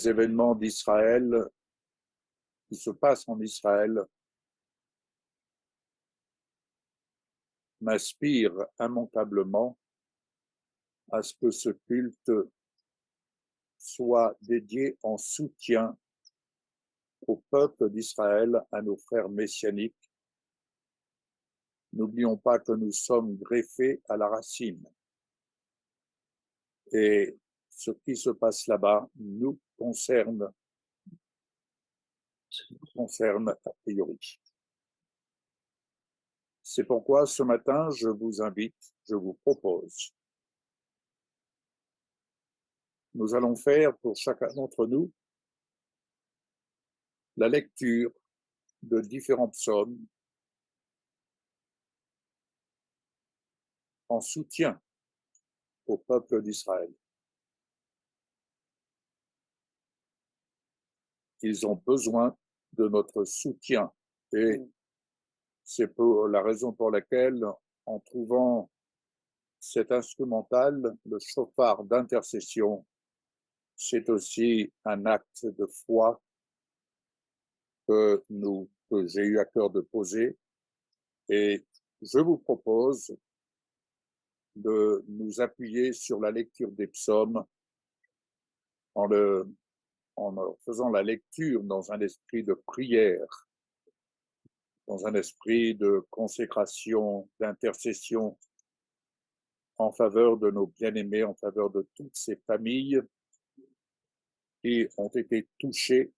ces événements d'Israël, qui se passent en Israël, m'inspirent immanquablement à ce que ce culte soit dédié en soutien au peuple d'Israël, à nos frères messianiques. N'oublions pas que nous sommes greffés à la racine. Et ce qui se passe là-bas nous concerne a priori. C'est pourquoi ce matin, je vous invite, je vous propose, nous allons faire pour chacun d'entre nous la lecture de différents psaumes en soutien au peuple d'Israël. Ils ont besoin de notre soutien et c'est pour la raison pour laquelle, en trouvant cet instrumental, le chauffard d'intercession, c'est aussi un acte de foi que j'ai eu à cœur de poser. Et je vous propose de nous appuyer sur la lecture des psaumes en faisant la lecture dans un esprit de prière, dans un esprit de consécration, d'intercession en faveur de nos bien-aimés, en faveur de toutes ces familles qui ont été touchées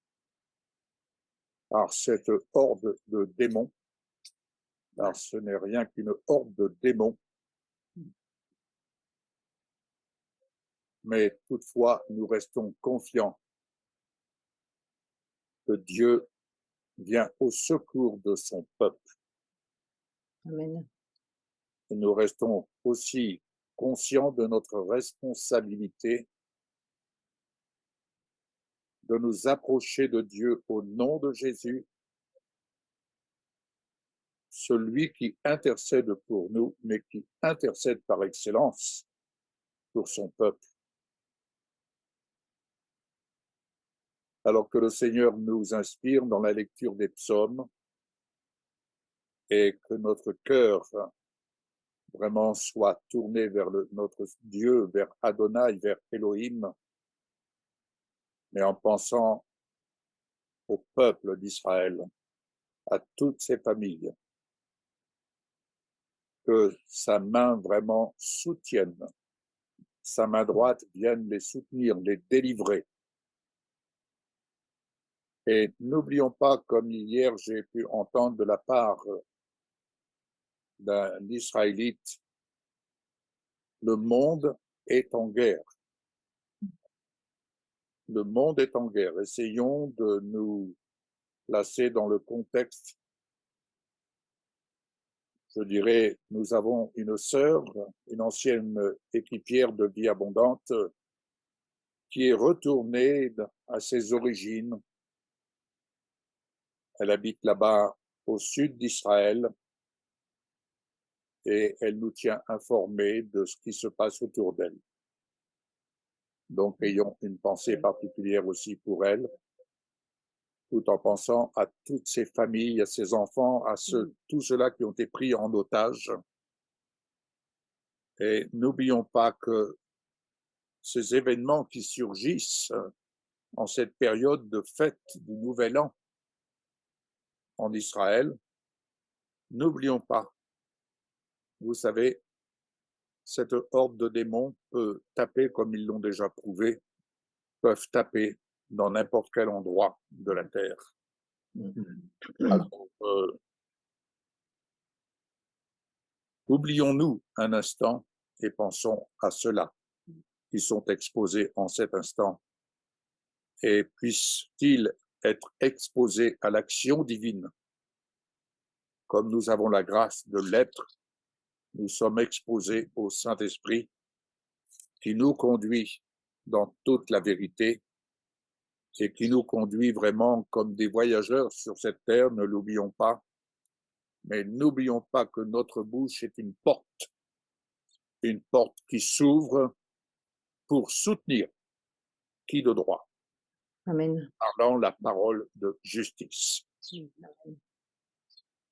par cette horde de démons, car ce n'est rien qu'une horde de démons. Mais toutefois, nous restons confiants que Dieu vient au secours de son peuple. Amen. Et nous restons aussi conscients de notre responsabilité de nous approcher de Dieu au nom de Jésus, celui qui intercède pour nous, mais qui intercède par excellence pour son peuple. Alors que le Seigneur nous inspire dans la lecture des psaumes et que notre cœur vraiment soit tourné vers notre Dieu, vers Adonai, vers Elohim, mais en pensant au peuple d'Israël, à toutes ses familles, que sa main vraiment soutienne, sa main droite vienne les soutenir, les délivrer. Et n'oublions pas, comme hier j'ai pu entendre de la part d'un Israélite, le monde est en guerre. Le monde est en guerre. Essayons de nous placer dans le contexte. Je dirais, nous avons une sœur, une ancienne équipière de Vie Abondante, qui est retournée à ses origines. Elle habite là-bas au sud d'Israël et elle nous tient informés de ce qui se passe autour d'elle. Donc, ayons une pensée particulière aussi pour elle, tout en pensant à toutes ces familles, à ces enfants, à tous ceux-là qui ont été pris en otage. Et n'oublions pas que ces événements qui surgissent en cette période de fête du Nouvel An en Israël, n'oublions pas, vous savez, cette horde de démons peut taper, comme ils l'ont déjà prouvé, peuvent taper dans n'importe quel endroit de la terre. Alors, oublions-nous un instant et pensons à ceux-là qui sont exposés en cet instant et puissent-ils être exposés à l'action divine. Comme nous avons la grâce de l'être, nous sommes exposés au Saint-Esprit qui nous conduit dans toute la vérité et qui nous conduit vraiment comme des voyageurs sur cette terre, ne l'oublions pas. Mais n'oublions pas que notre bouche est une porte qui s'ouvre pour soutenir qui de droit. Amen. parlant la parole de justice.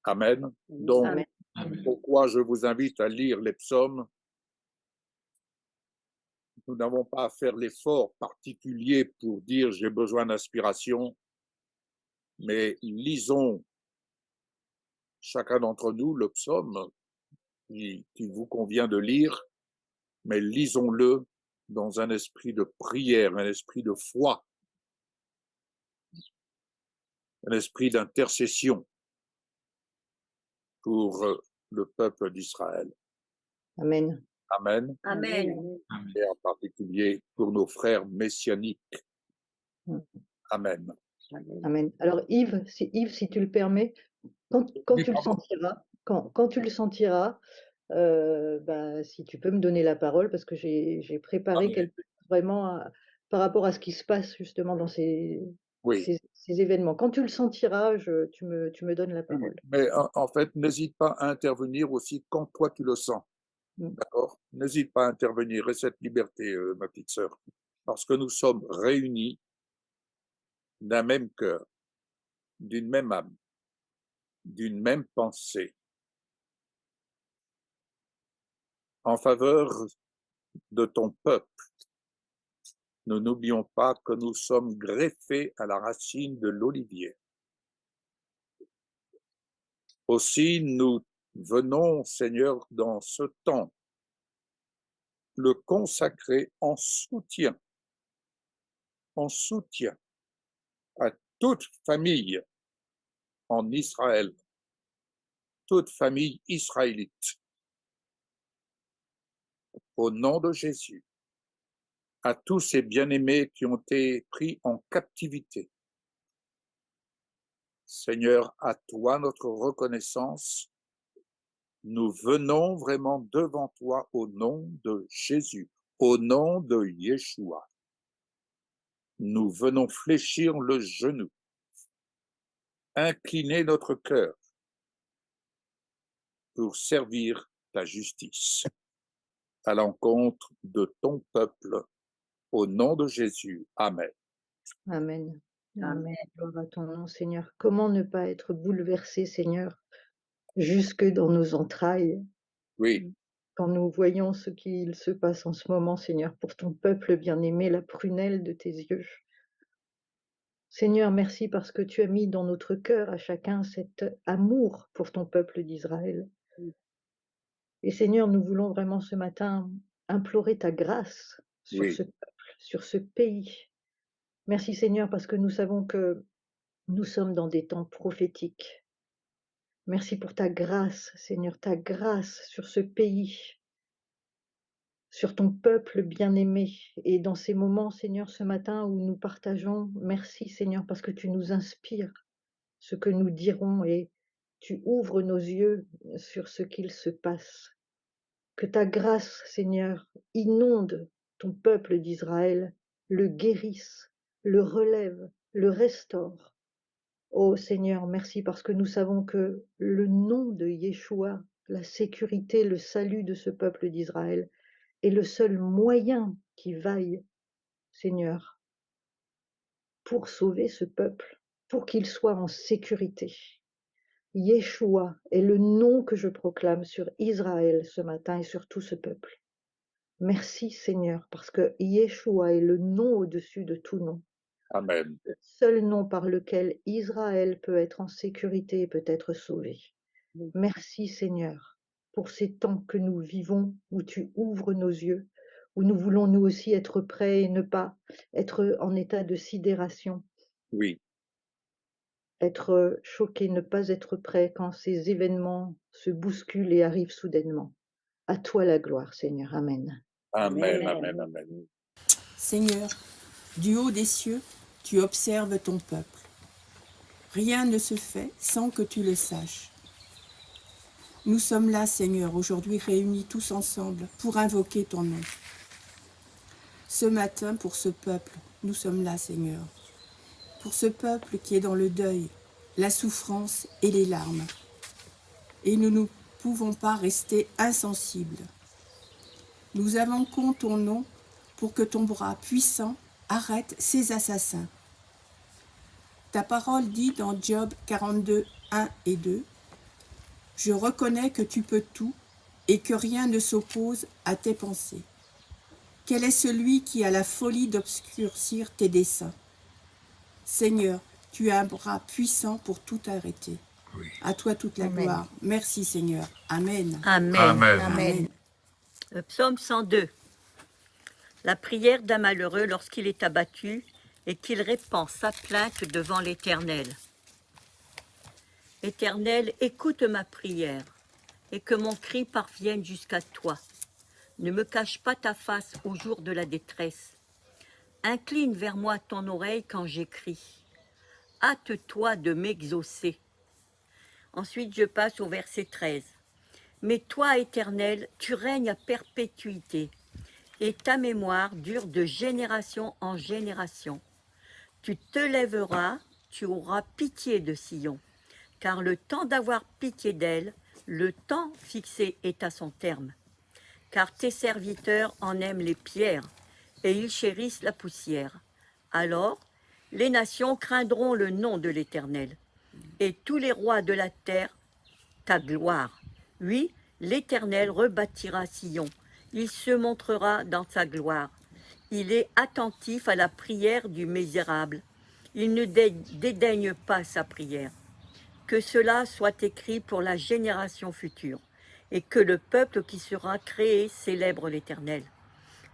Amen. Donc, Amen. pourquoi je vous invite à lire les psaumes? Nous n'avons pas à faire l'effort particulier pour dire j'ai besoin d'inspiration, mais lisons chacun d'entre nous le psaume qui vous convient de lire, mais lisons-le dans un esprit de prière, un esprit de foi, un esprit d'intercession pour le peuple d'Israël. Amen. Amen. Amen. Et en particulier pour nos frères messianiques. Amen. Amen. Alors Yves, si tu le permets, quand Oui, tu le pardon. sentiras, quand tu le sentiras, si tu peux me donner la parole parce que j'ai préparé Amen. quelque chose vraiment par rapport à ce qui se passe justement dans Oui. ces événements. Quand tu le sentiras, tu me donnes la parole. Mais en fait, n'hésite pas à intervenir aussi quand toi tu le sens. D'accord? N'hésite pas à intervenir. Et cette liberté, ma petite sœur. Parce que nous sommes réunis d'un même cœur, d'une même âme, d'une même pensée, en faveur de ton peuple. Ne n'oublions pas que nous sommes greffés à la racine de l'olivier. Aussi, nous venons, Seigneur, dans ce temps, le consacrer en soutien à toute famille en Israël, toute famille israélite, au nom de Jésus, à tous ces bien-aimés qui ont été pris en captivité. Seigneur, à toi notre reconnaissance. Nous venons vraiment devant toi au nom de Jésus, au nom de Yeshua. Nous venons fléchir le genou, incliner notre cœur pour servir ta justice à l'encontre de ton peuple. Au nom de Jésus. Amen. Amen. Amen. Gloire à ton nom, Seigneur. Comment ne pas être bouleversé, Seigneur, jusque dans nos entrailles, Oui, quand nous voyons ce qu'il se passe en ce moment, Seigneur, pour ton peuple bien-aimé, la prunelle de tes yeux. Seigneur, merci parce que tu as mis dans notre cœur à chacun cet amour pour ton peuple d'Israël. Et Seigneur, nous voulons vraiment ce matin implorer ta grâce sur oui, ce peuple, sur ce pays. Merci Seigneur parce que nous savons que nous sommes dans des temps prophétiques. Merci pour ta grâce, Seigneur, ta grâce sur ce pays, sur ton peuple bien-aimé. Et dans ces moments, Seigneur, ce matin où nous partageons, merci Seigneur parce que tu nous inspires ce que nous dirons et tu ouvres nos yeux sur ce qu'il se passe. Que ta grâce, Seigneur, inonde ton peuple d'Israël, le guérisse, le relève, le restaure. Ô Seigneur, merci parce que nous savons que le nom de Yeshua, la sécurité, le salut de ce peuple d'Israël est le seul moyen qui vaille, Seigneur, pour sauver ce peuple, pour qu'il soit en sécurité. Yeshua est le nom que je proclame sur Israël ce matin et sur tout ce peuple. Merci Seigneur, parce que Yeshua est le nom au-dessus de tout nom. amen. Le seul nom par lequel Israël peut être en sécurité et peut être sauvé. Merci Seigneur pour ces temps que nous vivons où tu ouvres nos yeux, où nous voulons nous aussi être prêts et ne pas être en état de sidération, Oui, être choqués, ne pas être prêts quand ces événements se bousculent et arrivent soudainement. À toi la gloire Seigneur. Amen. amen, amen, amen. Seigneur, du haut des cieux, tu observes ton peuple. Rien ne se fait sans que tu le saches. Nous sommes là, Seigneur, aujourd'hui réunis tous ensemble pour invoquer ton nom. Ce matin, pour ce peuple, nous sommes là, Seigneur. Pour ce peuple qui est dans le deuil, la souffrance et les larmes. Et nous ne pouvons pas rester insensibles. Nous invoquons ton nom pour que ton bras puissant arrête ces assassins. Ta parole dit dans Job 42, 1 et 2, « Je reconnais que tu peux tout et que rien ne s'oppose à tes pensées. Quel est celui qui a la folie d'obscurcir tes desseins? Seigneur, tu as un bras puissant pour tout arrêter. Oui. À toi toute la Amen. gloire. Merci Seigneur. Amen. Amen. Amen. Amen. Psaume 102. La prière d'un malheureux lorsqu'il est abattu et qu'il répand sa plainte devant l'Éternel. Éternel, écoute ma prière et que mon cri parvienne jusqu'à toi. Ne me cache pas ta face au jour de la détresse. Incline vers moi ton oreille quand j'écris. Hâte-toi de m'exaucer. Ensuite, je passe au verset 13. Mais toi, Éternel, tu règnes à perpétuité, et ta mémoire dure de génération en génération. Tu te lèveras, tu auras pitié de Sion, car le temps d'avoir pitié d'elle, le temps fixé est à son terme. Car tes serviteurs en aiment les pierres, et ils chérissent la poussière. Alors, les nations craindront le nom de l'Éternel, et tous les rois de la terre ta gloire. Oui, l'Éternel rebâtira Sion, il se montrera dans sa gloire. Il est attentif à la prière du misérable, il ne dédaigne pas sa prière. Que cela soit écrit pour la génération future, et que le peuple qui sera créé célèbre l'Éternel.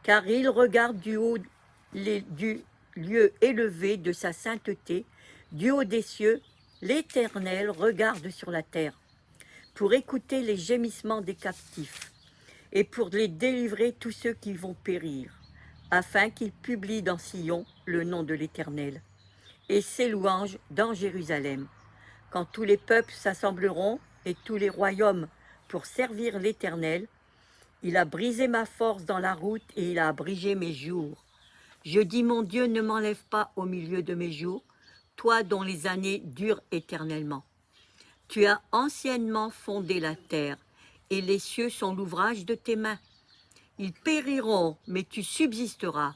Car il regarde du haut du lieu élevé de sa sainteté, du haut des cieux, l'Éternel regarde sur la terre, pour écouter les gémissements des captifs, et pour les délivrer tous ceux qui vont périr, afin qu'il publie dans Sion le nom de l'Éternel, et ses louanges dans Jérusalem. Quand tous les peuples s'assembleront, et tous les royaumes, pour servir l'Éternel, il a brisé ma force dans la route, et il a abrégé mes jours. Je dis, mon Dieu, ne m'enlève pas au milieu de mes jours, toi dont les années durent éternellement. Tu as anciennement fondé la terre, et les cieux sont l'ouvrage de tes mains. Ils périront, mais tu subsisteras.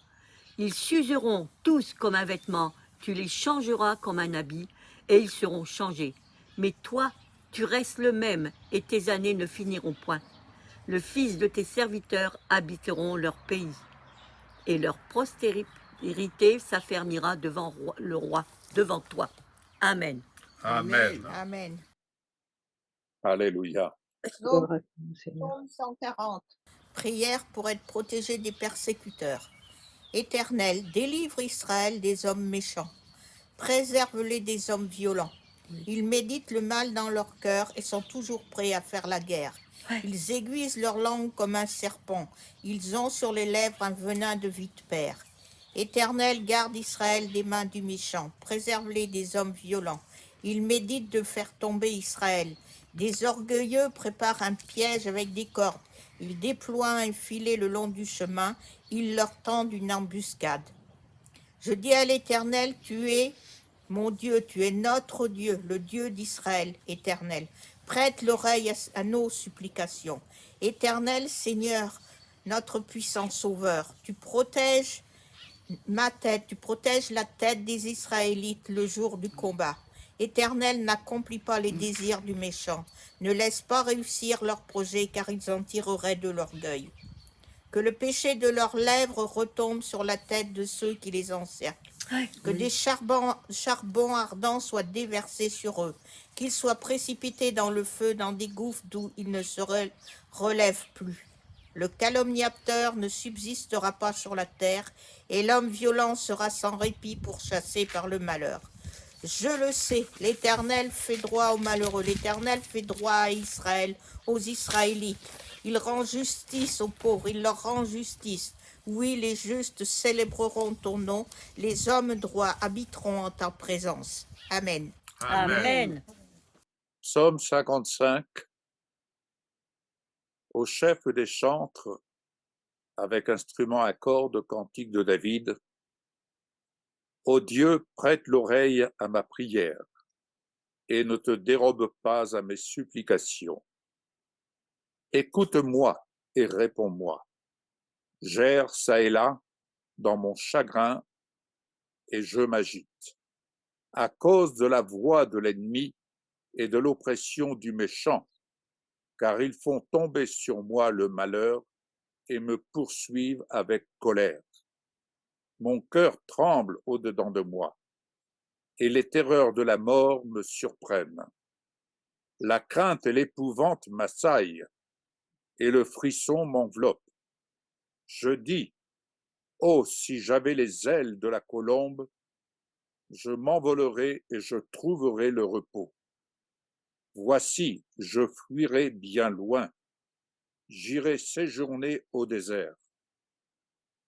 Ils s'useront tous comme un vêtement, tu les changeras comme un habit, et ils seront changés. Mais toi, tu restes le même, et tes années ne finiront point. Le fils de tes serviteurs habiteront leur pays, et leur postérité s'affermira devant le roi, devant toi. Amen. Amen. Amen. Alléluia. Gloire à toi, Seigneur. Psaume 140. Prière pour être protégé des persécuteurs. Éternel, délivre Israël des hommes méchants. Préserve-les des hommes violents. Ils méditent le mal dans leur cœur et sont toujours prêts à faire la guerre. Ils aiguisent leur langue comme un serpent. Ils ont sur les lèvres un venin de vipère. Éternel, garde Israël des mains du méchant. Préserve-les des hommes violents. Ils méditent de faire tomber Israël. Des orgueilleux préparent un piège avec des cordes. Ils déploient un filet le long du chemin. Ils leur tendent une embuscade. Je dis à l'Éternel, tu es mon Dieu, tu es notre Dieu, le Dieu d'Israël, Éternel. Prête l'oreille à nos supplications. Éternel, Seigneur, notre puissant Sauveur, tu protèges ma tête, tu protèges la tête des Israélites le jour du combat. Éternel, n'accomplis pas les désirs du méchant. Ne laisse pas réussir leurs projets, car ils en tireraient de l'orgueil. Que le péché de leurs lèvres retombe sur la tête de ceux qui les encerclent. Que des charbons ardents soient déversés sur eux. Qu'ils soient précipités dans le feu, dans des gouffres d'où ils ne se relèvent plus. Le calomniateur ne subsistera pas sur la terre, et l'homme violent sera sans répit pourchassé par le malheur. Je le sais, l'Éternel fait droit aux malheureux, l'Éternel fait droit à Israël, aux Israélites. Il rend justice aux pauvres, il leur rend justice. Oui, les justes célébreront ton nom, les hommes droits habiteront en ta présence. Amen. Amen. Psaume 55. Au chef des chantres, avec instrument à cordes, cantique de David. Ô Dieu, prête l'oreille à ma prière et ne te dérobe pas à mes supplications. Écoute-moi et réponds-moi. J'erre çà et là dans mon chagrin et je m'agite. à cause de la voix de l'ennemi et de l'oppression du méchant, car ils font tomber sur moi le malheur et me poursuivent avec colère. Mon cœur tremble au-dedans de moi, et les terreurs de la mort me surprennent. La crainte et l'épouvante m'assaillent, et le frisson m'enveloppe. Je dis, oh, si j'avais les ailes de la colombe, je m'envolerai et je trouverai le repos. Voici, je fuirai bien loin, j'irai séjourner au désert.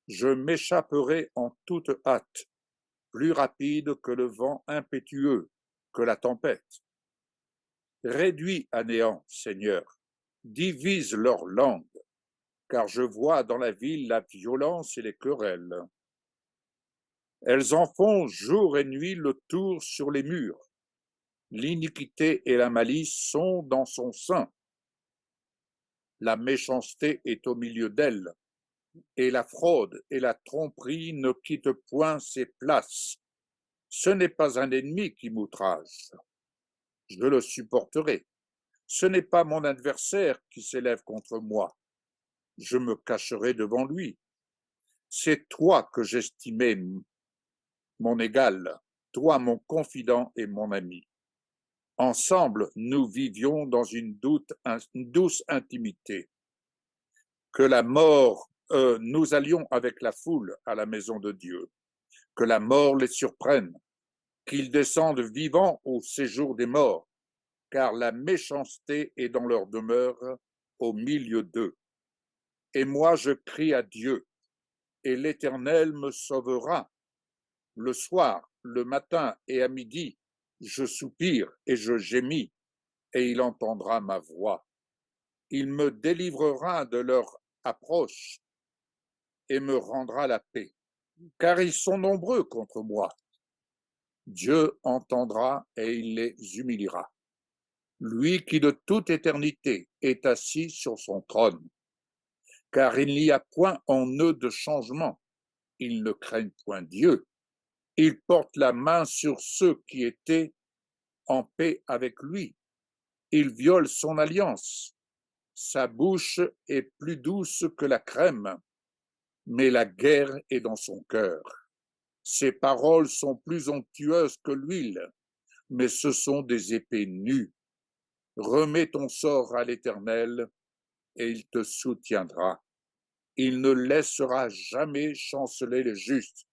Je m'échapperai en toute hâte, plus rapide que le vent impétueux, que la tempête. Réduis à néant, Seigneur, divise leur langue, car je vois dans la ville la violence et les querelles. Elles en font jour et nuit le tour sur les murs. L'iniquité et la malice sont dans son sein. La méchanceté est au milieu d'elle, et la fraude et la tromperie ne quittent point ses places. Ce n'est pas un ennemi qui m'outrage. Je le supporterai. Ce n'est pas mon adversaire qui s'élève contre moi. Je me cacherai devant lui. C'est toi que j'estimais mon égal, toi mon confident et mon ami. Ensemble, nous vivions dans une douce intimité. Que la mort, nous allions avec la foule à la maison de Dieu. Que la mort les surprenne, qu'ils descendent vivants au séjour des morts, car la méchanceté est dans leur demeure au milieu d'eux. Et moi, je crie à Dieu, et l'Éternel me sauvera. Le soir, le matin et à midi, je soupire et je gémis, et il entendra ma voix. Il me délivrera de leur approche et me rendra la paix, car ils sont nombreux contre moi. Dieu entendra et il les humiliera. Lui qui de toute éternité est assis sur son trône, car il n'y a point en eux de changement. Ils ne craignent point Dieu. Ils portent la main sur ceux qui étaient en paix avec lui. Ils violent son alliance. Sa bouche est plus douce que la crème, mais la guerre est dans son cœur. Ses paroles sont plus onctueuses que l'huile, mais ce sont des épées nues. Remets ton sort à l'Éternel, et il te soutiendra. Il ne laissera jamais chanceler les justes.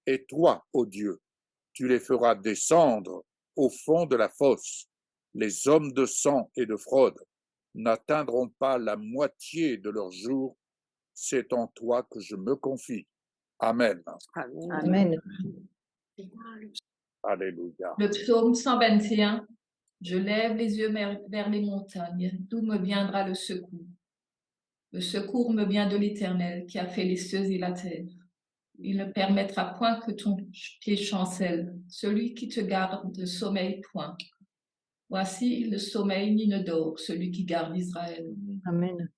Et toi, ô Dieu, tu les feras descendre au fond de la fosse. Les hommes de sang et de fraude n'atteindront pas la moitié de leurs jours. C'est en toi que je me confie. Amen. Amen. Alléluia. Le psaume 121. Je lève les yeux vers les montagnes, d'où me viendra le secours. Le secours me vient de l'Éternel qui a fait les cieux et la terre. Il ne permettra point que ton pied chancelle. Celui qui te garde ne sommeille point. Voici, il ne sommeille ni ne dort, celui qui garde Israël. Amen.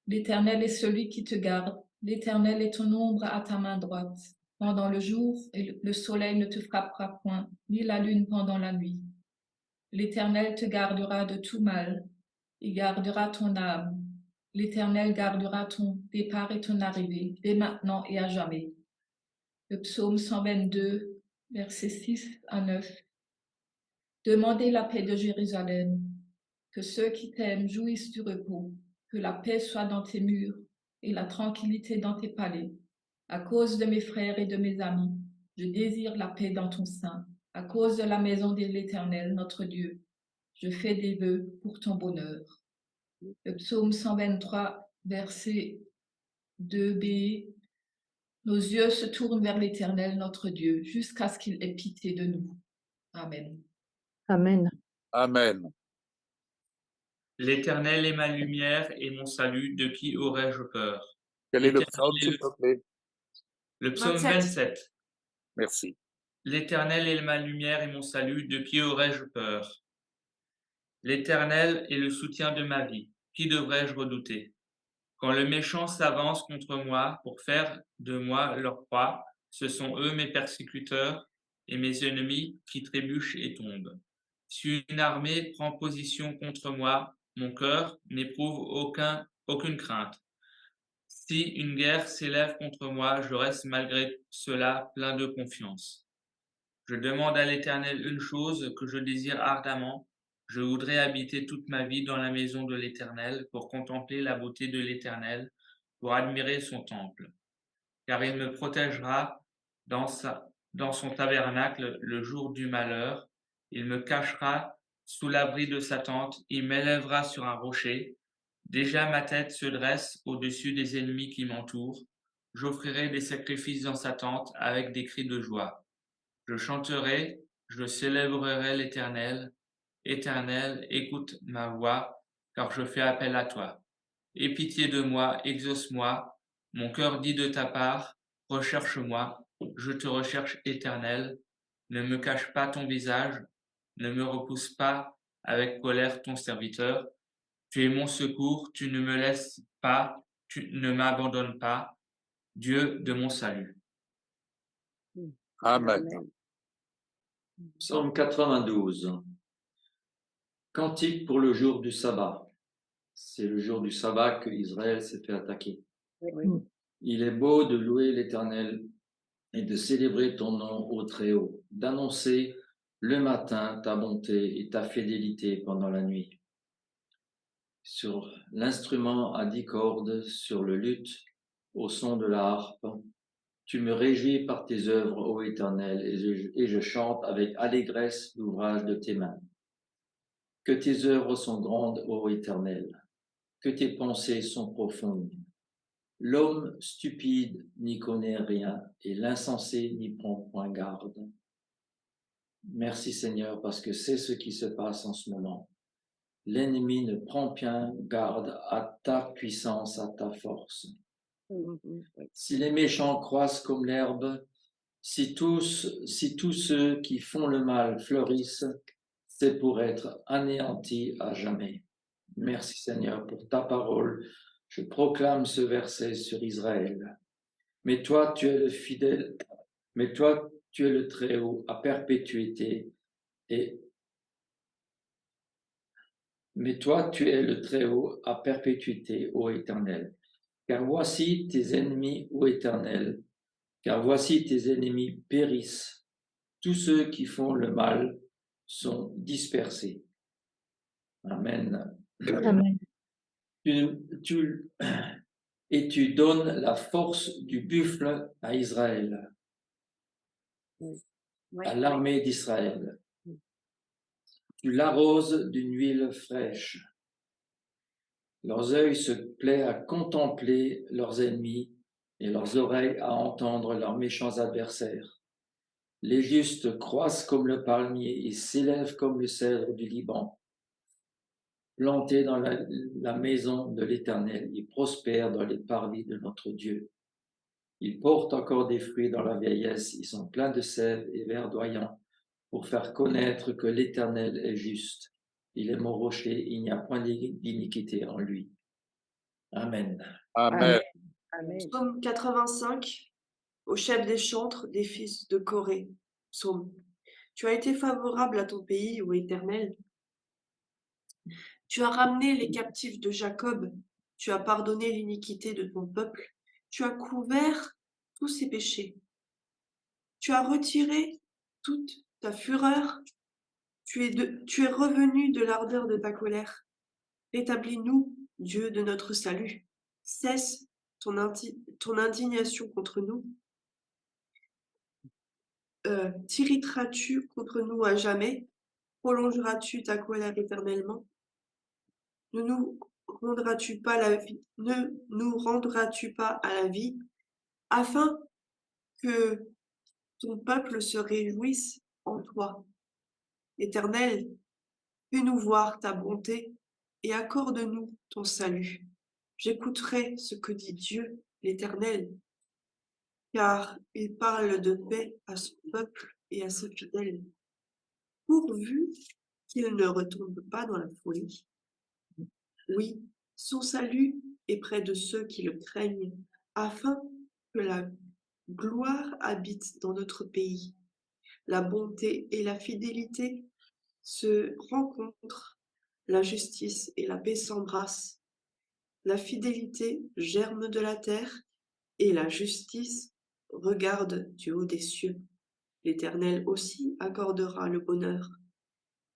L'Éternel est celui qui te garde. L'Éternel est ton ombre à ta main droite. Pendant le jour, et le soleil ne te frappera point, ni la lune pendant la nuit. L'Éternel te gardera de tout mal. Il gardera ton âme. L'Éternel gardera ton départ et ton arrivée, dès maintenant et à jamais. Le psaume 122, versets 6 à 9. Demandez la paix de Jérusalem, que ceux qui t'aiment jouissent du repos, que la paix soit dans tes murs et la tranquillité dans tes palais. À cause de mes frères et de mes amis, je désire la paix dans ton sein. À cause de la maison de l'Éternel, notre Dieu, je fais des vœux pour ton bonheur. Le psaume 123, verset 2b. Nos yeux se tournent vers l'Éternel, notre Dieu, jusqu'à ce qu'il ait pitié de nous. Amen. Amen. Amen. L'Éternel est ma lumière et mon salut, de qui aurais-je peur? Quel est le L'Éternel psaume, s'il te plaît? Le psaume 27. 27. Merci. L'Éternel est ma lumière et mon salut, de qui aurais-je peur? L'Éternel est le soutien de ma vie, qui devrais-je redouter? Quand le méchant s'avance contre moi pour faire de moi leur proie, ce sont eux mes persécuteurs, et mes ennemis qui trébuchent et tombent. Si une armée prend position contre moi, mon cœur n'éprouve aucune crainte. Si une guerre s'élève contre moi, je reste malgré cela plein de confiance. Je demande à l'Éternel une chose que je désire ardemment. Je voudrais habiter toute ma vie dans la maison de l'Éternel pour contempler la beauté de l'Éternel, pour admirer son temple. Car il me protégera dans son tabernacle le jour du malheur. Il me cachera sous l'abri de sa tente. Il m'élèvera sur un rocher. Déjà ma tête se dresse au-dessus des ennemis qui m'entourent. J'offrirai des sacrifices dans sa tente avec des cris de joie. Je chanterai, je célébrerai l'Éternel. Éternel, écoute ma voix, car je fais appel à toi. Aie pitié de moi, exauce-moi. Mon cœur dit de ta part, recherche-moi. Je te recherche, Éternel. Ne me cache pas ton visage, ne me repousse pas avec colère ton serviteur. Tu es mon secours, tu ne me laisses pas, tu ne m'abandonnes pas, Dieu de mon salut. Amen. Psaume 92. Cantique pour le jour du sabbat. C'est le jour du sabbat que Israël s'est fait attaquer. Oui. Il est beau de louer l'Éternel et de célébrer ton nom au Très-Haut, d'annoncer le matin ta bonté et ta fidélité pendant la nuit. Sur l'instrument à 10 cordes, sur le luth, au son de la harpe, tu me réjouis par tes œuvres, ô Éternel, et je chante avec allégresse l'ouvrage de tes mains. Que tes œuvres sont grandes, ô Éternel, que tes pensées sont profondes. L'homme stupide n'y connaît rien et l'insensé n'y prend point garde. Merci Seigneur, parce que c'est ce qui se passe en ce moment. L'ennemi ne prend point garde à ta puissance, à ta force. Si les méchants croissent comme l'herbe, si tous ceux qui font le mal fleurissent, c'est pour être anéantis à jamais. Merci Seigneur pour ta parole. Je proclame ce verset sur Israël. Mais toi, tu es le fidèle, mais toi, tu es le Très-Haut à perpétuité mais toi, tu es le Très-Haut à perpétuité, ô Éternel. Car voici tes ennemis, ô Éternel, car voici tes ennemis périssent. Tous ceux qui font le mal sont dispersés. Amen. Amen. Et tu donnes la force du buffle à Israël, à l'armée d'Israël. Tu l'arroses d'une huile fraîche. Leurs yeux se plaisent à contempler leurs ennemis et leurs oreilles à entendre leurs méchants adversaires. Les justes croissent comme le palmier et s'élèvent comme le cèdre du Liban. Plantés dans la maison de l'Éternel, ils prospèrent dans les parvis de notre Dieu. Ils portent encore des fruits dans la vieillesse, ils sont pleins de sève et verdoyants pour faire connaître que l'Éternel est juste. Il est mon rocher, il n'y a point d'iniquité en lui. Amen. Amen. Psaume 85, au chef des chantres des fils de Corée. Psaume. Tu as été favorable à ton pays, ô Éternel. Tu as ramené les captifs de Jacob. Tu as pardonné l'iniquité de ton peuple. Tu as couvert tous ses péchés. Tu as retiré toute ta fureur. Tu es revenu de l'ardeur de ta colère. Rétablis-nous, Dieu de notre salut. Cesse ton indignation contre nous. T'irriteras-tu contre nous à jamais? Prolongeras-tu ta colère éternellement? Ne nous rendras-tu pas à la vie, afin que ton peuple se réjouisse en toi? Éternel, fais-nous voir ta bonté et accorde-nous ton salut. J'écouterai ce que dit Dieu, l'Éternel, car il parle de paix à son peuple et à ses fidèles, pourvu qu'il ne retombe pas dans la folie. Oui, son salut est près de ceux qui le craignent, afin que la gloire habite dans notre pays. la bonté et la fidélité se rencontrent, la justice et la paix s'embrassent. La fidélité germe de la terre et la justice regarde du haut des cieux. L'Éternel aussi accordera le bonheur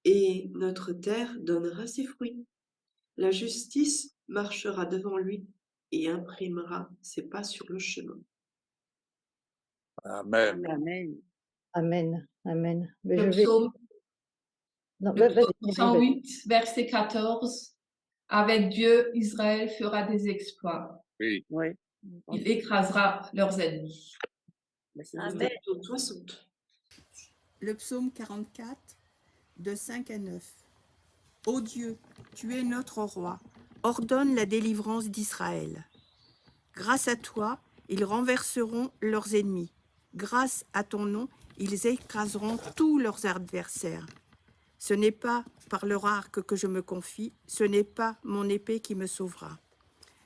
et notre terre donnera ses fruits. La justice marchera devant lui et imprimera ses pas sur le chemin. Amen. Amen. Amen. Amen. Mais je Le vais. psaume, Non, le vas-y, psaume vas-y. 108, verset 14. Avec Dieu, Israël fera des exploits. Oui. Oui. Il écrasera leurs ennemis. Amen. Psaume 60. Le psaume 44, de 5 à 9. Ô Dieu, tu es notre roi, ordonne la délivrance d'Israël. Grâce à toi, ils renverseront leurs ennemis. Grâce à ton nom, ils écraseront tous leurs adversaires. Ce n'est pas par leur arc que je me confie, ce n'est pas mon épée qui me sauvera.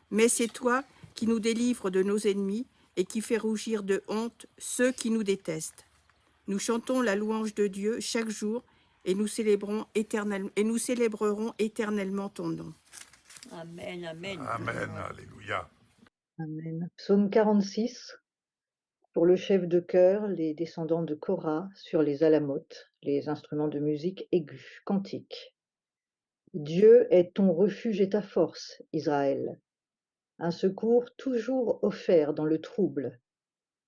Mais c'est toi qui nous délivres de nos ennemis et qui fais rougir de honte ceux qui nous détestent. Nous chantons la louange de Dieu chaque jour et nous célébrerons éternellement ton nom. Amen, amen. Amen. Alléluia. Amen. Psaume 46. Pour le chef de chœur, les descendants de Korah, sur les alamotes, les instruments de musique aigus, cantiques. Dieu est ton refuge et ta force, Israël, un secours toujours offert dans le trouble.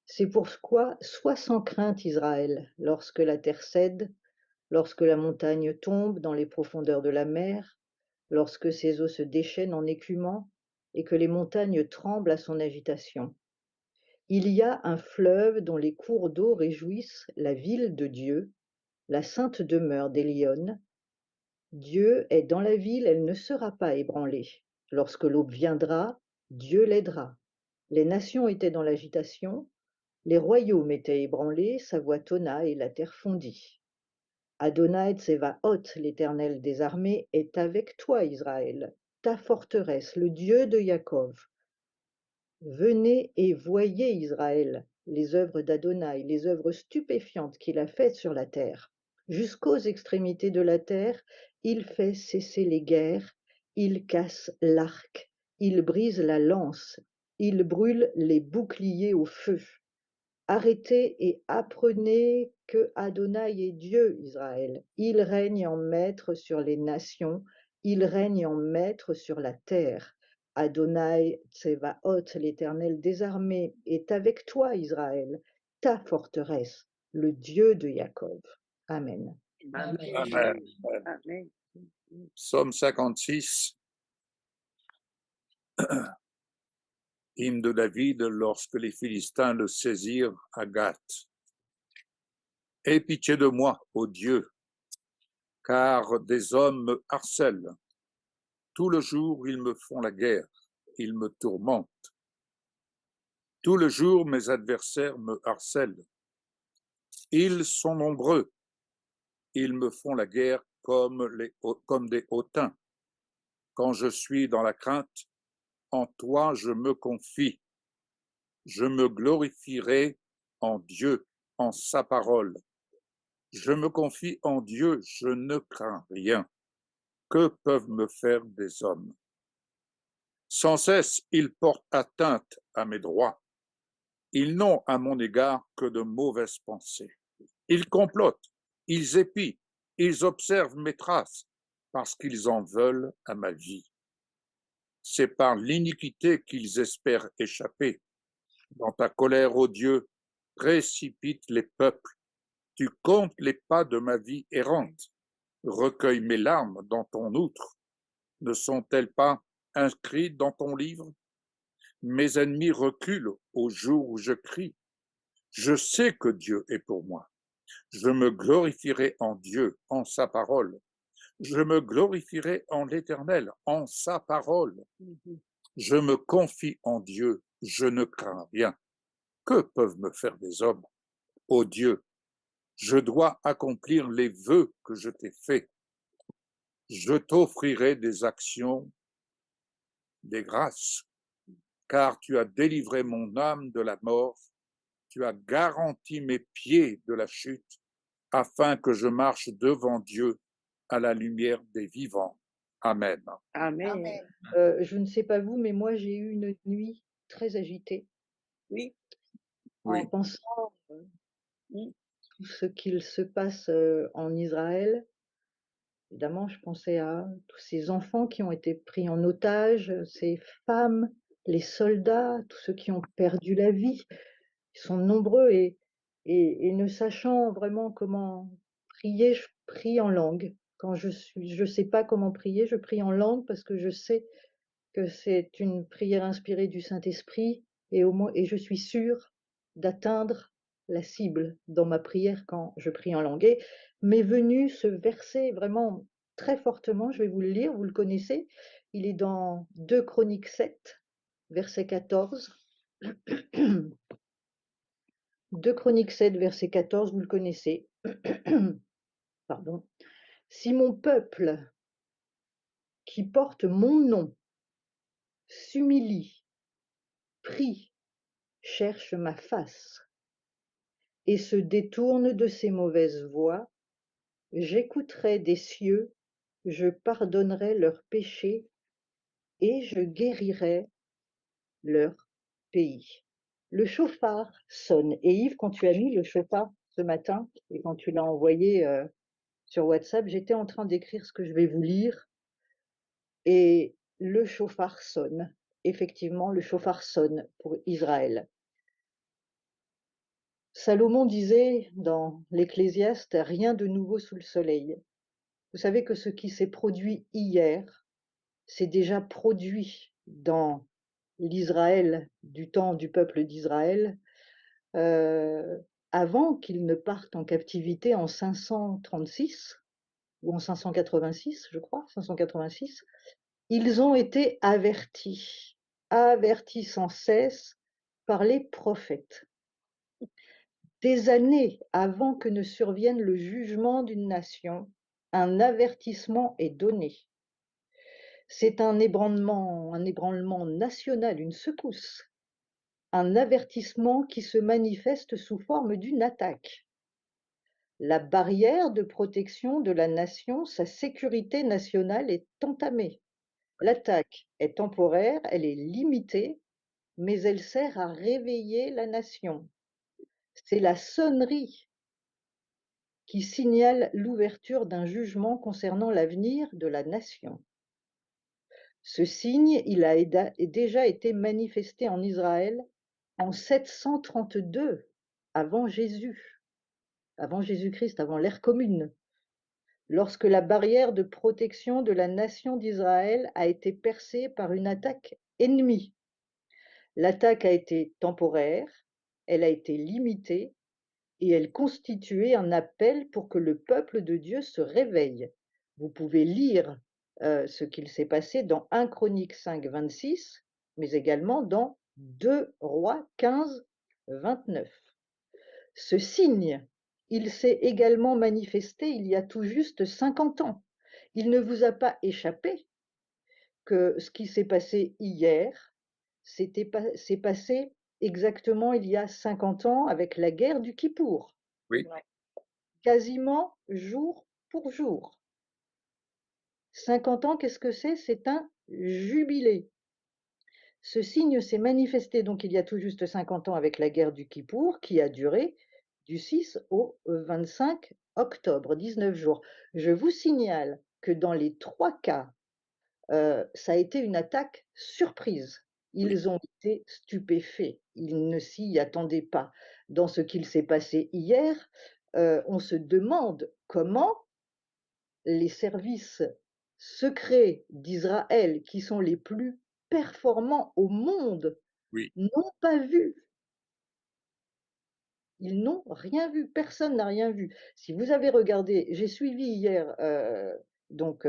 C'est pourquoi sois sans crainte, Israël, lorsque la terre cède, lorsque la montagne tombe dans les profondeurs de la mer, lorsque ses eaux se déchaînent en écumant et que les montagnes tremblent à son agitation. Il y a un fleuve dont les cours d'eau réjouissent la ville de Dieu, la sainte demeure d'Élion. Dieu est dans la ville, elle ne sera pas ébranlée. Lorsque l'aube viendra, Dieu l'aidera. Les nations étaient dans l'agitation, les royaumes étaient ébranlés, sa voix tonna et la terre fondit. Adonai Tsevaot, l'Éternel des armées, est avec toi, Israël, ta forteresse, le Dieu de Jacob. Venez et voyez, Israël, les œuvres d'Adonai, les œuvres stupéfiantes qu'il a faites sur la terre. Jusqu'aux extrémités de la terre, il fait cesser les guerres, il casse l'arc, il brise la lance, il brûle les boucliers au feu. Arrêtez et apprenez que Adonai est Dieu, Israël. Il règne en maître sur les nations, il règne en maître sur la terre. Adonai Tsevaot, l'Éternel des armées, est avec toi, Israël, ta forteresse, le Dieu de Jacob. Amen. Amen. Amen. Amen. Psaume 56. Hymne de David lorsque les Philistins le saisirent à Gath. Aie pitié de moi, ô Dieu, car des hommes me harcèlent. Tout le jour, ils me font la guerre, ils me tourmentent. Tout le jour, mes adversaires me harcèlent. Ils sont nombreux, ils me font la guerre comme des hautains. Quand je suis dans la crainte, en toi je me confie. Je me glorifierai en Dieu, en sa parole. Je me confie en Dieu, je ne crains rien. Que peuvent me faire des hommes? Sans cesse, ils portent atteinte à mes droits. Ils n'ont à mon égard que de mauvaises pensées. Ils complotent, ils épient, ils observent mes traces, parce qu'ils en veulent à ma vie. C'est par l'iniquité qu'ils espèrent échapper. Dans ta colère, ô Dieu, précipite les peuples. Tu comptes les pas de ma vie errante. Recueille mes larmes dans ton outre. Ne sont-elles pas inscrites dans ton livre? Mes ennemis reculent au jour où je crie. Je sais que Dieu est pour moi. Je me glorifierai en Dieu, en sa parole. Je me glorifierai en l'Éternel, en sa parole. Je me confie en Dieu, je ne crains rien. Que peuvent me faire des hommes? Ô Dieu, je dois accomplir les vœux que je t'ai faits. Je t'offrirai des actions, des grâces, car tu as délivré mon âme de la mort, tu as garanti mes pieds de la chute, afin que je marche devant Dieu à la lumière des vivants. Amen. Amen. Je ne sais pas vous, mais moi j'ai eu une nuit très agitée Oui. Oui. en pensant Mm. tout ce qu'il se passe en Israël. Évidemment, je pensais à tous ces enfants qui ont été pris en otage, ces femmes, les soldats, tous ceux qui ont perdu la vie. Ils sont nombreux et ne sachant vraiment comment prier, je prie en langue. Quand je sais pas comment prier, je prie en langue parce que je sais que c'est une prière inspirée du Saint-Esprit et je suis sûre d'atteindre la cible dans ma prière quand je prie en langue. Et m'est venu ce verset vraiment très fortement, je vais vous le lire, vous le connaissez. Il est dans 2 Chroniques 7, verset 14. 2 Chroniques 7, verset 14, vous le connaissez. Pardon. Si mon peuple, qui porte mon nom, s'humilie, prie, cherche ma face et se détourne de ses mauvaises voies, j'écouterai des cieux, je pardonnerai leurs péchés et je guérirai leur pays. Le chauffard sonne. Et Yves, quand tu as mis le chauffard ce matin et quand tu l'as envoyé sur WhatsApp, j'étais en train d'écrire ce que je vais vous lire et le chauffard sonne. Effectivement, le chauffard sonne pour Israël. Salomon disait dans l'Ecclésiaste, rien de nouveau sous le soleil. Vous savez que ce qui s'est produit hier, s'est déjà produit dans l'Israël du temps du peuple d'Israël, avant qu'ils ne partent en captivité en 536 ou en 586, je crois, 586. Ils ont été avertis sans cesse par les prophètes. Des années avant que ne survienne le jugement d'une nation, un avertissement est donné. C'est un ébranlement national, une secousse, un avertissement qui se manifeste sous forme d'une attaque. La barrière de protection de la nation, sa sécurité nationale est entamée. L'attaque est temporaire, elle est limitée, mais elle sert à réveiller la nation. C'est la sonnerie qui signale l'ouverture d'un jugement concernant l'avenir de la nation. Ce signe, il a déjà été manifesté en Israël en 732 avant Jésus-Christ, avant l'ère commune, lorsque la barrière de protection de la nation d'Israël a été percée par une attaque ennemie. L'attaque a été temporaire, elle a été limitée et elle constituait un appel pour que le peuple de Dieu se réveille. Vous pouvez lire ce qu'il s'est passé dans 1 Chronique 5, 26, mais également dans 2 Rois 15, 29. Ce signe, il s'est également manifesté il y a tout juste 50 ans. Il ne vous a pas échappé que ce qui s'est passé hier, s'est passé exactement il y a 50 ans avec la guerre du Kippour. Oui. Quasiment jour pour jour. 50 ans, qu'est-ce que c'est? C'est un jubilé. Ce signe s'est manifesté donc il y a tout juste 50 ans avec la guerre du Kippour qui a duré du 6 au 25 octobre, 19 jours. Je vous signale que dans les 3 cas, ça a été une attaque surprise. Ils ont été stupéfaits, ils ne s'y attendaient pas. Dans ce qu'il s'est passé hier, on se demande comment les services secrets d'Israël, qui sont les plus performants au monde, Oui. n'ont pas vu. Ils n'ont rien vu, personne n'a rien vu. Si vous avez regardé, j'ai suivi hier,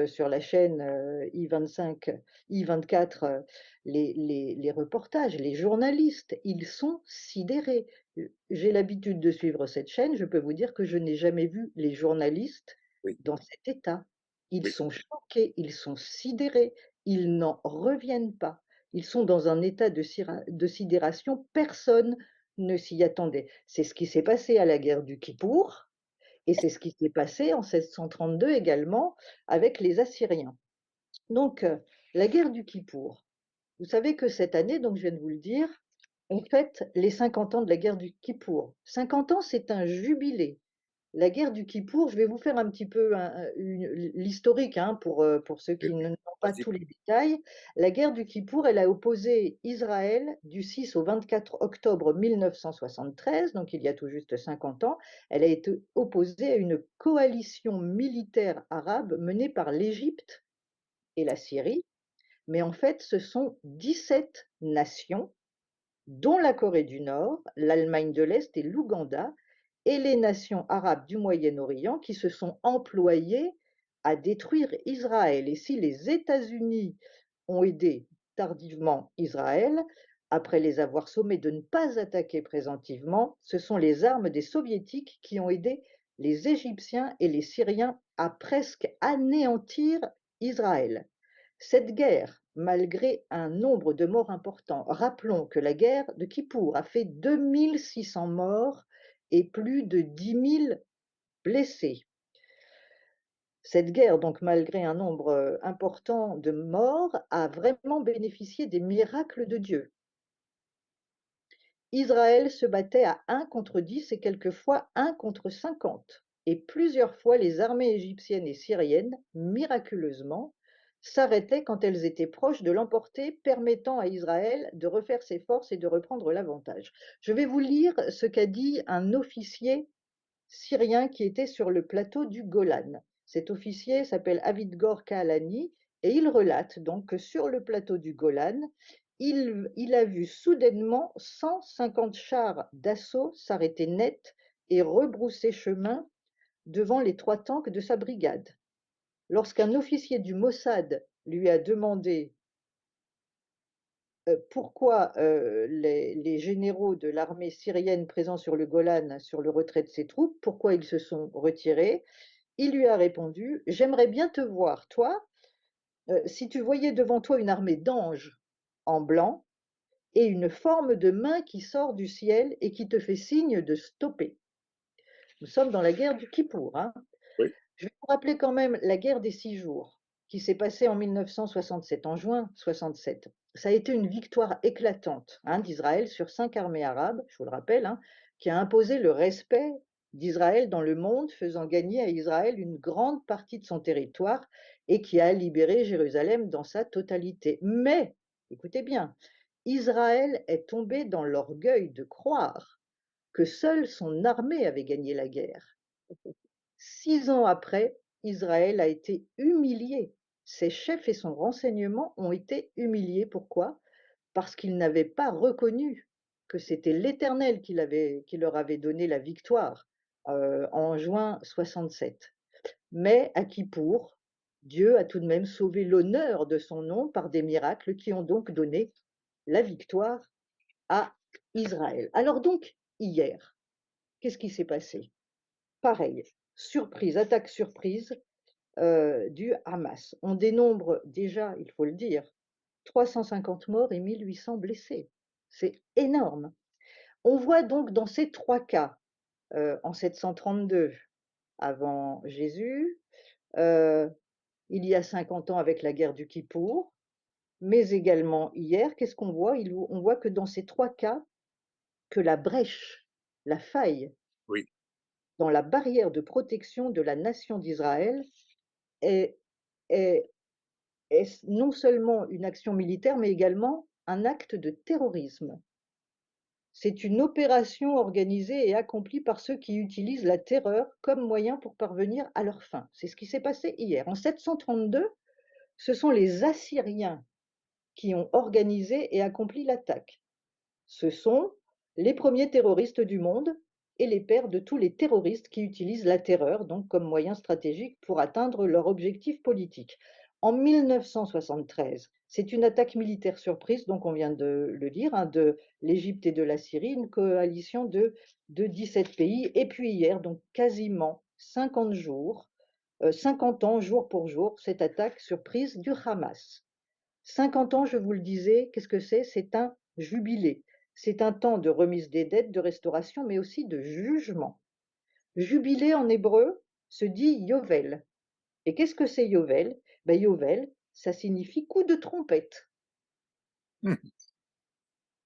sur la chaîne, I25, I24, les reportages, les journalistes, ils sont sidérés. J'ai l'habitude de suivre cette chaîne, je peux vous dire que je n'ai jamais vu les journalistes Oui. dans cet état. Ils Oui. sont choqués, ils sont sidérés, ils n'en reviennent pas. Ils sont dans un état de sidération, personne ne s'y attendait. C'est ce qui s'est passé à la guerre du Kippour Et c'est ce qui s'est passé en 732 également avec les Assyriens. Donc, la guerre du Kippour. Vous savez que cette année, donc je viens de vous le dire, on fête les 50 ans de la guerre du Kippour. 50 ans, c'est un jubilé. La guerre du Kippour, je vais vous faire un petit peu l'historique hein, pour ceux qui n'ont pas Vas-y. tous les détails. La guerre du Kippour, elle a opposé Israël du 6 au 24 octobre 1973, donc il y a tout juste 50 ans. Elle a été opposée à une coalition militaire arabe menée par l'Égypte et la Syrie. Mais en fait, ce sont 17 nations, dont la Corée du Nord, l'Allemagne de l'Est et l'Ouganda, et les nations arabes du Moyen-Orient qui se sont employées à détruire Israël. Et si les États-Unis ont aidé tardivement Israël, après les avoir sommés de ne pas attaquer présentivement, ce sont les armes des Soviétiques qui ont aidé les Égyptiens et les Syriens à presque anéantir Israël. Cette guerre, malgré un nombre de morts important, rappelons que la guerre de Kippour a fait 2600 morts et plus de 10 000 blessés. Cette guerre, donc malgré un nombre important de morts, a vraiment bénéficié des miracles de Dieu. Israël se battait à 1 contre 10 et quelquefois 1 contre 50. Et plusieurs fois, les armées égyptiennes et syriennes, miraculeusement, s'arrêtaient quand elles étaient proches de l'emporter, permettant à Israël de refaire ses forces et de reprendre l'avantage. Je vais vous lire ce qu'a dit un officier syrien qui était sur le plateau du Golan. Cet officier s'appelle Avidgor Kahalani et il relate donc que sur le plateau du Golan, il a vu soudainement 150 chars d'assaut s'arrêter net et rebrousser chemin devant les 3 tanks de sa brigade. Lorsqu'un officier du Mossad lui a demandé pourquoi les généraux de l'armée syrienne présents sur le Golan sur le retrait de ses troupes, pourquoi ils se sont retirés, il lui a répondu: j'aimerais bien te voir, toi, si tu voyais devant toi une armée d'anges en blanc et une forme de main qui sort du ciel et qui te fait signe de stopper. Nous sommes dans la guerre du Kippour. Hein. Oui. Je vais vous rappeler quand même la guerre des 6 jours qui s'est passée en 1967, en juin 67. Ça a été une victoire éclatante hein, d'Israël sur 5 armées arabes, je vous le rappelle, hein, qui a imposé le respect d'Israël dans le monde, faisant gagner à Israël une grande partie de son territoire et qui a libéré Jérusalem dans sa totalité. Mais, écoutez bien, Israël est tombé dans l'orgueil de croire que seule son armée avait gagné la guerre. 6 ans après, Israël a été humilié. Ses chefs et son renseignement ont été humiliés. Pourquoi? Parce qu'ils n'avaient pas reconnu que c'était l'Éternel qui leur avait donné la victoire en juin 67. Mais à Kippour, Dieu a tout de même sauvé l'honneur de son nom par des miracles qui ont donc donné la victoire à Israël. Alors donc, hier, qu'est-ce qui s'est passé? Pareil, surprise, attaque surprise du Hamas. On dénombre déjà, il faut le dire, 350 morts et 1800 blessés. C'est énorme. On voit donc dans ces 3 cas, en 732 avant Jésus, il y a 50 ans avec la guerre du Kippour, mais également hier, qu'est-ce qu'on voit? On voit que dans ces 3 cas, que la brèche, la faille Oui. dans la barrière de protection de la nation d'Israël est, est, est non seulement une action militaire, mais également un acte de terrorisme. C'est une opération organisée et accomplie par ceux qui utilisent la terreur comme moyen pour parvenir à leur fin. C'est ce qui s'est passé hier. En 732, ce sont les Assyriens qui ont organisé et accompli l'attaque. Ce sont les premiers terroristes du monde et les pères de tous les terroristes qui utilisent la terreur donc comme moyen stratégique pour atteindre leur objectif politique. En 1973, c'est une attaque militaire surprise, donc on vient de le dire, hein, de l'Égypte et de la Syrie, une coalition de 17 pays. Et puis hier, donc quasiment 50 jours, 50 ans jour pour jour, cette attaque surprise du Hamas. 50 ans, je vous le disais, qu'est-ce que c'est? C'est un jubilé. C'est un temps de remise des dettes, de restauration, mais aussi de jugement. Jubilé en hébreu se dit Yovel. Et qu'est-ce que c'est Yovel? Ben, Yovel, ça signifie coup de trompette.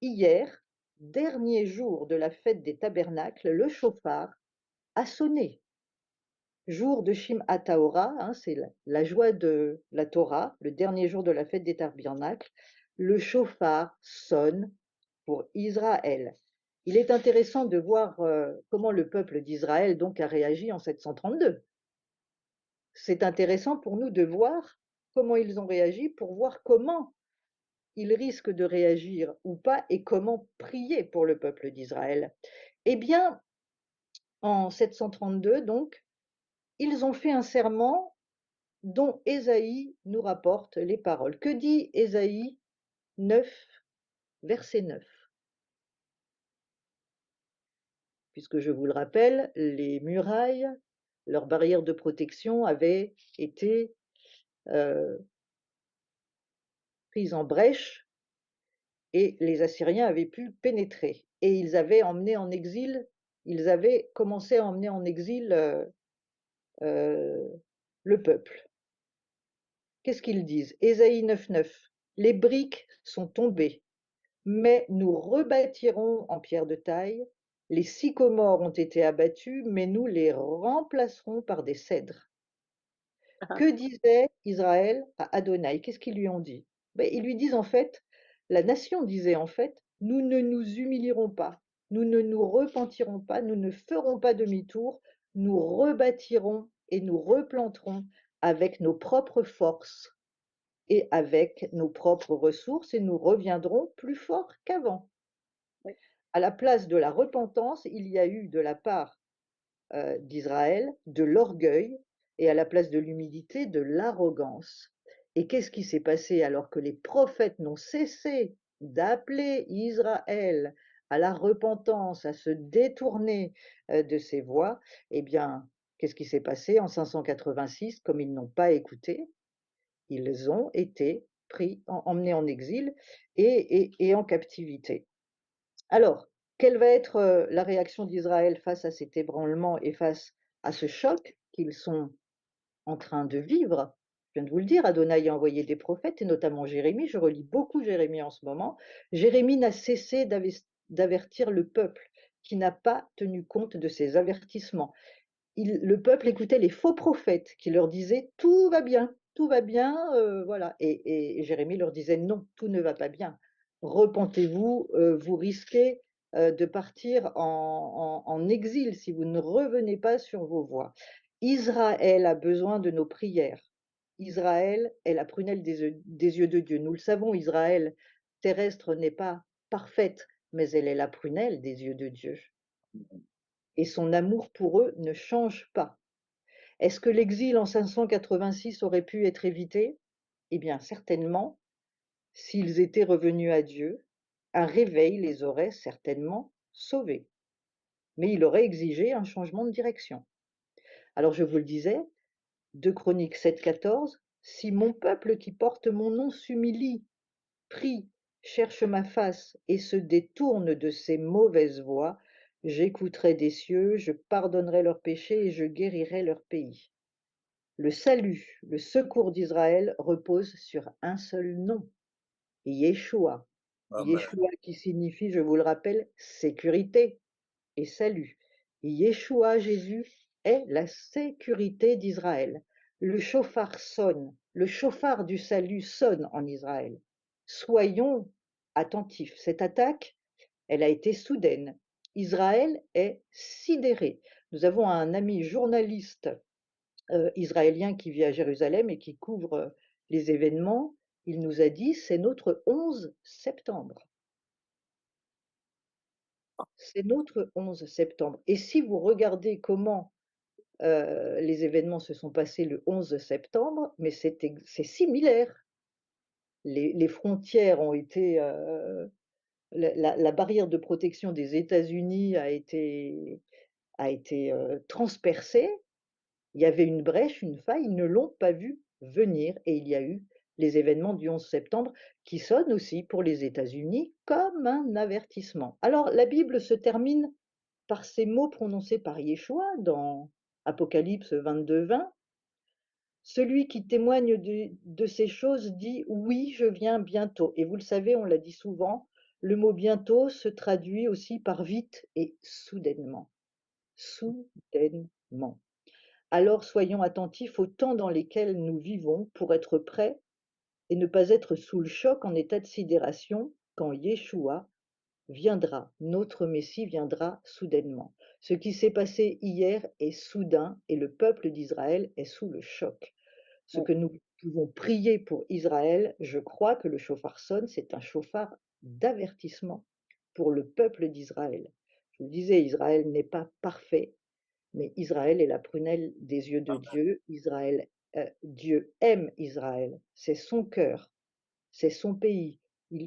Hier, dernier jour de la fête des tabernacles, le chauffard a sonné. Jour de Shim'at Torah, hein, c'est la joie de la Torah, le dernier jour de la fête des tabernacles. Le chauffard sonne pour Israël. Il est intéressant de voir comment le peuple d'Israël donc a réagi en 732. C'est intéressant pour nous de voir comment ils ont réagi, pour voir comment ils risquent de réagir ou pas et comment prier pour le peuple d'Israël. Eh bien, en 732, donc, ils ont fait un serment dont Ésaïe nous rapporte les paroles. Que dit Ésaïe 9, verset 9? Puisque je vous le rappelle, les murailles, leurs barrières de protection avaient été prises en brèche et les Assyriens avaient pu pénétrer. Et ils avaient emmené en exil, ils avaient commencé à emmener en exil le peuple. Qu'est-ce qu'ils disent? Ésaïe 9, 9. Les briques sont tombées, mais nous rebâtirons en pierre de taille. Les sycomores ont été abattus, mais nous les remplacerons par des cèdres. Que disait Israël à Adonai? Qu'est-ce qu'ils lui ont dit? Ben, ils lui disent en fait, la nation disait en fait, nous ne nous humilierons pas, nous ne nous repentirons pas, nous ne ferons pas demi-tour, nous rebâtirons et nous replanterons avec nos propres forces et avec nos propres ressources et nous reviendrons plus forts qu'avant. À la place de la repentance, il y a eu de la part d'Israël de l'orgueil et à la place de l'humilité, de l'arrogance. Et qu'est-ce qui s'est passé alors que les prophètes n'ont cessé d'appeler Israël à la repentance, à se détourner de ses voies? Eh bien, qu'est-ce qui s'est passé en 586? Comme ils n'ont pas écouté, ils ont été emmenés en exil et en captivité. Alors, quelle va être la réaction d'Israël face à cet ébranlement et face à ce choc qu'ils sont en train de vivre? Je viens de vous le dire, Adonai a envoyé des prophètes, et notamment Jérémie. Je relis beaucoup Jérémie en ce moment. Jérémie n'a cessé d'avertir le peuple qui n'a pas tenu compte de ses avertissements. Le peuple écoutait les faux prophètes qui leur disaient tout va bien, voilà. Et Jérémie leur disait non, tout ne va pas bien. Repentez-vous, vous risquez de partir en exil si vous ne revenez pas sur vos voies. Israël a besoin de nos prières. Israël est la prunelle des yeux de Dieu. Nous le savons, Israël terrestre n'est pas parfaite, mais elle est la prunelle des yeux de Dieu. Et son amour pour eux ne change pas. Est-ce que l'exil en 586 aurait pu être évité? Eh bien, certainement, s'ils étaient revenus à Dieu, un réveil les aurait certainement sauvés. Mais il aurait exigé un changement de direction. Alors, je vous le disais, 2 Chroniques 7, 14, si mon peuple qui porte mon nom s'humilie, prie, cherche ma face et se détourne de ses mauvaises voies, j'écouterai des cieux, je pardonnerai leurs péchés et je guérirai leur pays. Le salut, le secours d'Israël repose sur un seul nom, Yeshua. Amen. Yeshua qui signifie, je vous le rappelle, sécurité et salut. Yeshua, Jésus, est la sécurité d'Israël. Le chauffard sonne, le chauffard du salut sonne en Israël. Soyons attentifs. Cette attaque, elle a été soudaine. Israël est sidéré. Nous avons un ami journaliste israélien qui vit à Jérusalem et qui couvre les événements. Il nous a dit, c'est notre 11 septembre. C'est notre 11 septembre. Et si vous regardez comment les événements se sont passés le 11 septembre, mais c'est similaire. Les frontières ont été... la barrière de protection des États-Unis a été transpercée. Il y avait une brèche, une faille, ils ne l'ont pas vu venir et il y a eu les événements du 11 septembre qui sonnent aussi pour les États-Unis comme un avertissement. Alors la Bible se termine par ces mots prononcés par Yeshua dans Apocalypse 22:20, celui qui témoigne de ces choses dit: «Oui, je viens bientôt». Et vous le savez, on l'a dit souvent, le mot bientôt se traduit aussi par vite et soudainement. Soudainement. Alors soyons attentifs aux temps dans lesquels nous vivons pour être prêts et ne pas être sous le choc en état de sidération quand Yeshua viendra, notre Messie viendra soudainement. Ce qui s'est passé hier est soudain et le peuple d'Israël est sous le choc. Ce que nous pouvons prier pour Israël, je crois que le chauffard sonne, c'est un chauffard d'avertissement pour le peuple d'Israël. Je vous disais, Israël n'est pas parfait, mais Israël est la prunelle des yeux de Dieu. Dieu aime Israël, c'est son cœur, c'est son pays.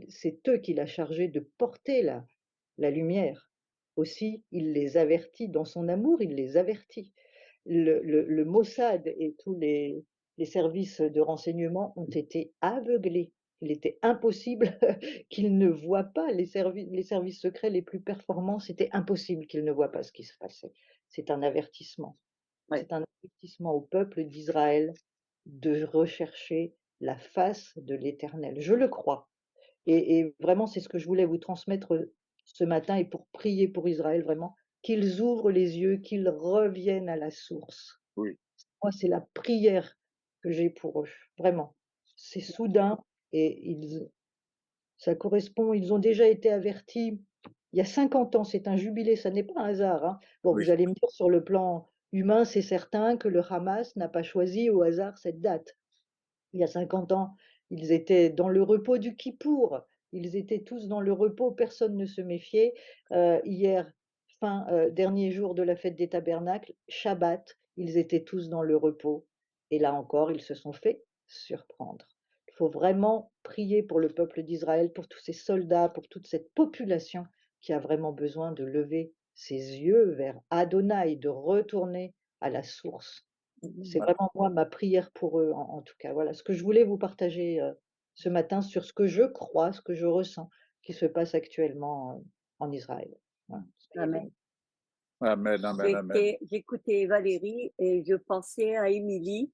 C'est eux qu'il a chargé de porter la lumière. Aussi, il les avertit dans son amour, il les avertit. Le Mossad et tous les services de renseignement ont été aveuglés. Il était impossible qu'ils ne voient pas les services secrets les plus performants, c'était impossible qu'ils ne voient pas ce qui se passait. C'est un avertissement. Ouais. C'est un avertissement au peuple d'Israël de rechercher la face de l'Éternel. Je le crois. Et vraiment, c'est ce que je voulais vous transmettre ce matin et pour prier pour Israël, vraiment, qu'ils ouvrent les yeux, qu'ils reviennent à la source. Oui. Moi, c'est la prière que j'ai pour eux, vraiment. C'est soudain et ça correspond, ils ont déjà été avertis il y a 50 ans, c'est un jubilé, ça n'est pas un hasard, hein. Bon, Oui. vous allez me dire sur le plan humain, c'est certain que le Hamas n'a pas choisi au hasard cette date. Il y a 50 ans, ils étaient dans le repos du Kippour. Ils étaient tous dans le repos, personne ne se méfiait. Hier, dernier jour de la fête des tabernacles, Shabbat, ils étaient tous dans le repos. Et là encore, ils se sont fait surprendre. Il faut vraiment prier pour le peuple d'Israël, pour tous ces soldats, pour toute cette population qui a vraiment besoin de lever ses yeux vers Adonai, de retourner à la source. C'est vraiment moi ma prière pour eux en tout cas. Voilà ce que je voulais vous partager, ce matin sur ce que je crois, ce que je ressens qui se passe actuellement, en Israël. Voilà. Amen. Amen, amen, amen. J'écoutais Valérie et je pensais à Émilie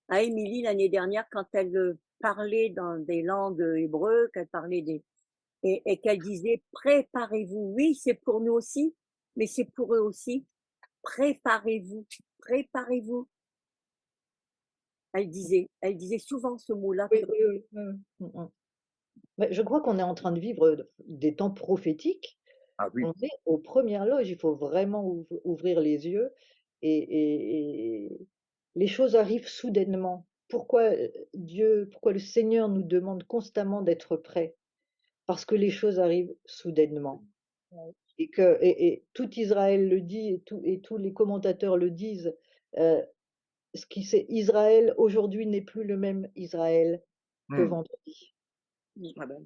l'année dernière quand elle parlait dans des langues hébreux, qu'elle parlait et qu'elle disait préparez-vous. Oui, c'est pour nous aussi, mais c'est pour eux aussi. Préparez-vous, préparez-vous. Elle disait souvent ce mot-là. Oui, oui, oui, oui. Mais je crois qu'on est en train de vivre des temps prophétiques. Ah oui, On est aux premières loges, il faut vraiment ouvrir les yeux et les choses arrivent soudainement. Pourquoi pourquoi le Seigneur nous demande constamment d'être prêts? Parce que les choses arrivent soudainement. Et tout Israël le dit et tous les commentateurs le disent, Israël aujourd'hui n'est plus le même Israël que Hmm. vendredi. Ah ben,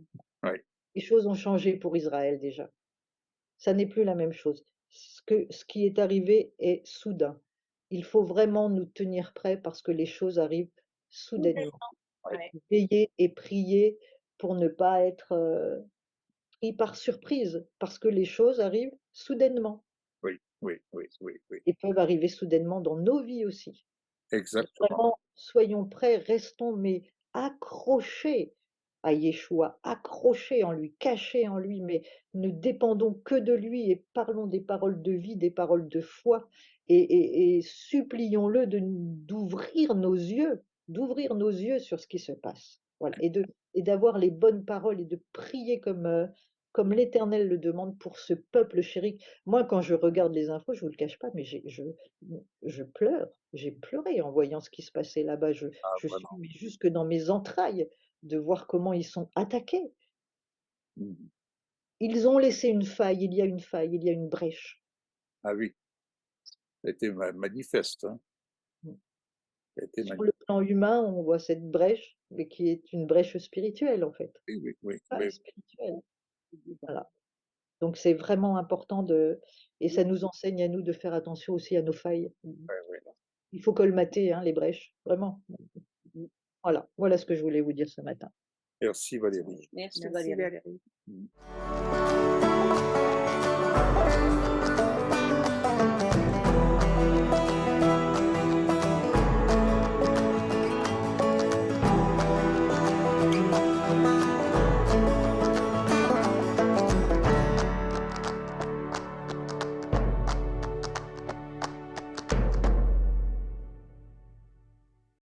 Les choses ont changé pour Israël déjà. Ça n'est plus la même chose. Ce qui est arrivé est soudain. Il faut vraiment nous tenir prêts parce que les choses arrivent soudainement. ouais. Veiller et prier pour ne pas être pris par surprise, parce que les choses arrivent soudainement oui, oui, oui, oui, oui. et peuvent arriver soudainement dans nos vies aussi. Exactement. Vraiment, soyons prêts, restons mais accrochés à Yeshua, accrochés en lui, cachés en lui, mais ne dépendons que de lui et parlons des paroles de vie, des paroles de foi et supplions-le d'ouvrir nos yeux sur ce qui se passe. Voilà, et d'avoir les bonnes paroles et de prier comme l'Éternel le demande pour ce peuple chéri. Moi, quand je regarde les infos, je vous le cache pas, mais je pleure. J'ai pleuré en voyant ce qui se passait là-bas. Je suis Vraiment. mais jusque dans mes entrailles de voir comment ils sont attaqués. Hmm. Ils ont laissé une faille, il y a une faille, il y a une brèche. Ah oui, ça a été manifeste. Hein. Mmh. Ça a été Sur le plan humain, on voit cette brèche, mais qui est une brèche spirituelle en fait. Oui, oui, oui, Faille oui. spirituelle. Voilà. Donc c'est vraiment important et ça nous enseigne à nous de faire attention aussi à nos failles. Ouais, ouais. Il faut colmater, hein, les brèches, vraiment. Voilà ce que je voulais vous dire ce matin. Merci Valérie. Merci Merci Valérie. Valérie. Hmm.